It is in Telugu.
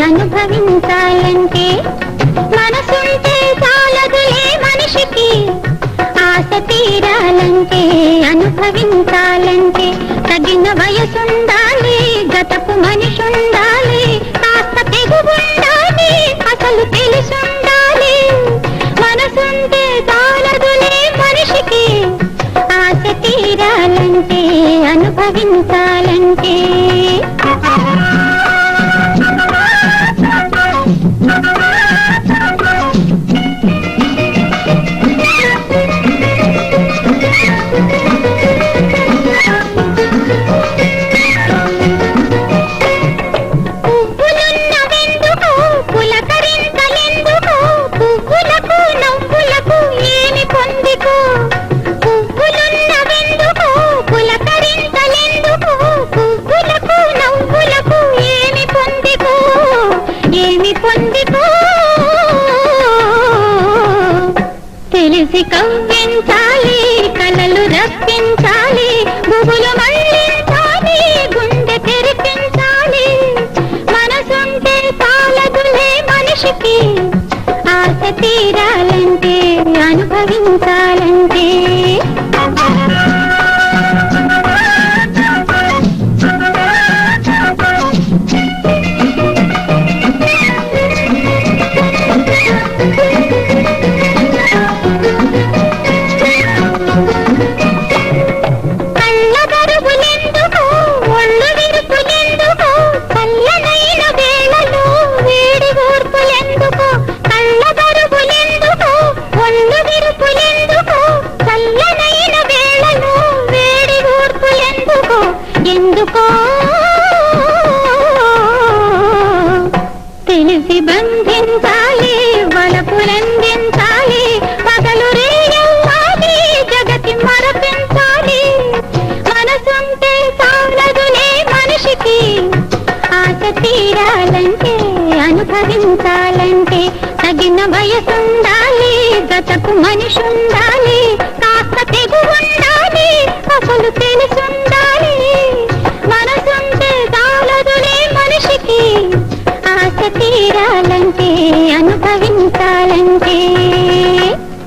అనుభవించాలంటే మనసుంటే చాలదులే మనిషికి ఆశ తీరాలంటే అనుభవించాలంటే తగిన వయసుండాలి గతపు మనిషుండాలి కాస్త తెగువుండాలి అసలు తెలుసుండాలి మనసుంటే చాలదులే మనిషికి ఆశ తీరాలంటే అనుభవించాలంటే పువ్వులున్నవెందుకు పులకరింతలెందుకు పువ్వులకు నవ్వులకు ఏమి పొందికో పువ్వులున్నవెందుకు పులకరింతలెందుకు పువ్వులకు నవ్వులకు ఏమి పొందికో తెలిసి కవ్వించాలి కలలు రప్పించాలి గుబులు మళ్ళించాలి గుండె తెరిపించాలి మనసుంటే చాలదులే మనిషికి ఆశ తీరాలంటే అనుభవించాలంటే ఎందుకో తెలిసి బంధించాలి వలపులందించాలి పగలు రేయవ్వాలి జగతి మరపించాలి మనసుంటే చాలదులే మనిషికి ఆశ తీరాలంటే అనుభవించాలంటే తగిన వయసుండాలి గతపు మనిషుండాలి కాస్త తెగువుండాలి అసలు తెలుసుండాలి మనసుంటే చాలదులే మనిషికి ఆశ తీరాలంటే అనుభవించాలంటే